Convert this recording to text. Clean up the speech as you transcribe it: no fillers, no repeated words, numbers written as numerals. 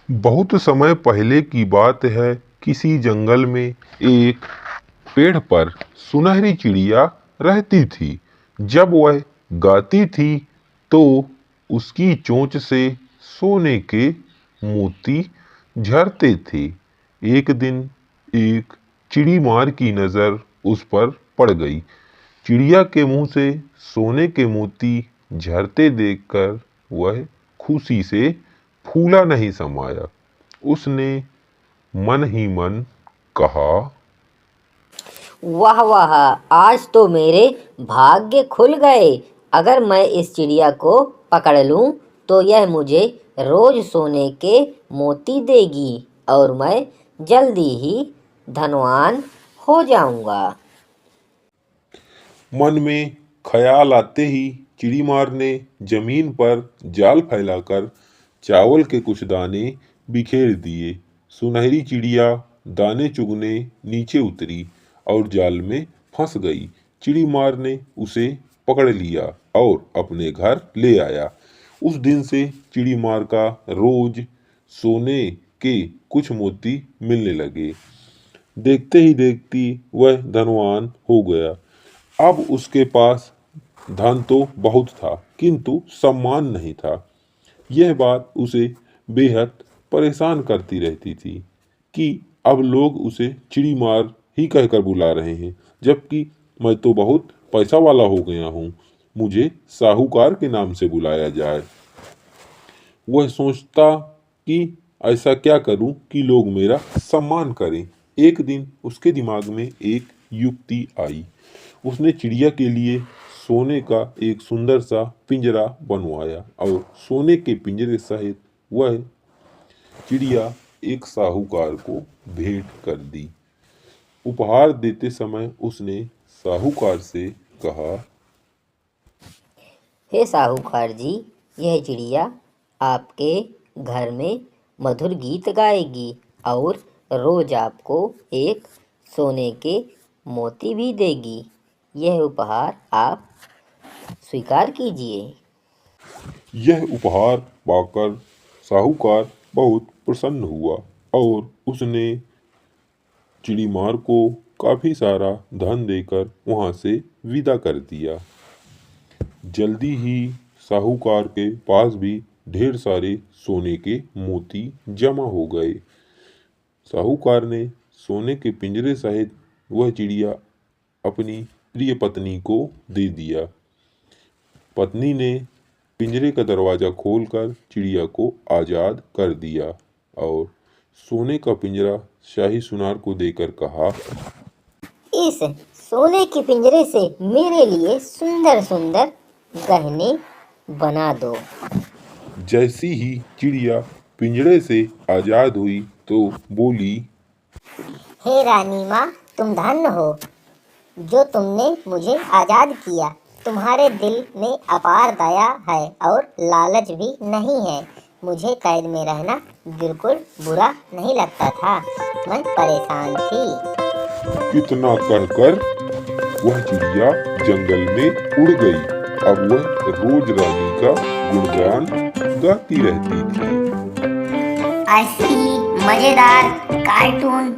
बहुत समय पहले की बात है। किसी जंगल में एक पेड़ पर सुनहरी चिड़िया रहती थी। जब वह गाती थी तो उसकी चोंच से सोने के मोती झरते थे। एक दिन एक चिड़ीमार की नजर उस पर पड़ गई। चिड़िया के मुंह से सोने के मोती झरते देखकर वह खुशी से फूला नहीं समाया। उसने मन ही मन कहा, वाह वाह, आज तो मेरे भाग्य खुल गए। अगर मैं इस चिड़िया को पकड़ लूं तो यह मुझे रोज सोने के मोती देगी और मैं जल्दी ही धनवान हो जाऊंगा। मन में ख्याल आते ही चिड़ीमार ने जमीन पर जाल फैलाकर चावल के कुछ दाने बिखेर दिए। सुनहरी चिड़िया दाने चुगने नीचे उतरी और जाल में फंस गई। चिड़ीमार ने उसे पकड़ लिया और अपने घर ले आया। उस दिन से चिड़ीमार का रोज सोने के कुछ मोती मिलने लगे। देखते ही देखती वह धनवान हो गया। अब उसके पास धन तो बहुत था किंतु सम्मान नहीं था। यह बात उसे बेहद परेशान करती रहती थी कि अब लोग उसे चिड़ीमार ही कहकर बुला रहे हैं, जबकि मैं तो बहुत पैसा वाला हो गया हूँ। मुझे साहूकार के नाम से बुलाया जाए। वह सोचता कि ऐसा क्या करूं कि लोग मेरा सम्मान करें। एक दिन उसके दिमाग में एक युक्ति आई। उसने चिड़िया के लिए सोने का एक सुंदर सा पिंजरा बनवाया और सोने के पिंजरे सहित वह चिड़िया एक साहूकार को भेंट कर दी। उपहार देते समय उसने साहूकार से कहा, हे साहूकार जी, यह चिड़िया आपके घर में मधुर गीत गाएगी और रोज आपको एक सोने के मोती भी देगी। यह उपहार आप स्वीकार कीजिए। यह उपहार पाकर साहूकार बहुत प्रसन्न हुआ और उसने चिड़ीमार को काफी सारा धन देकर वहां से विदा कर दिया। जल्दी ही साहूकार के पास भी ढेर सारे सोने के मोती जमा हो गए। साहूकार ने सोने के पिंजरे सहित वह चिड़िया अपनी प्रिय पत्नी को दे दिया। पत्नी ने पिंजरे का दरवाजा खोलकर चिड़िया को आजाद कर दिया और सोने का पिंजरा शाही सुनार को देकर कहा, इस सोने के पिंजरे से मेरे लिए सुंदर सुंदर गहने बना दो। जैसी ही चिड़िया पिंजरे से आजाद हुई तो बोली, हे रानी माँ, तुम धन्य हो जो तुमने मुझे आजाद किया। तुम्हारे दिल में अपार दया है और लालच भी नहीं है। मुझे कैद में रहना बिल्कुल बुरा नहीं लगता था। मैं परेशान थी। इतना कहकर वह चिड़िया जंगल में उड़ गई। अब वह रोज रानी का गुणगान गाती रहती थी। ऐसी मजेदार कार्टून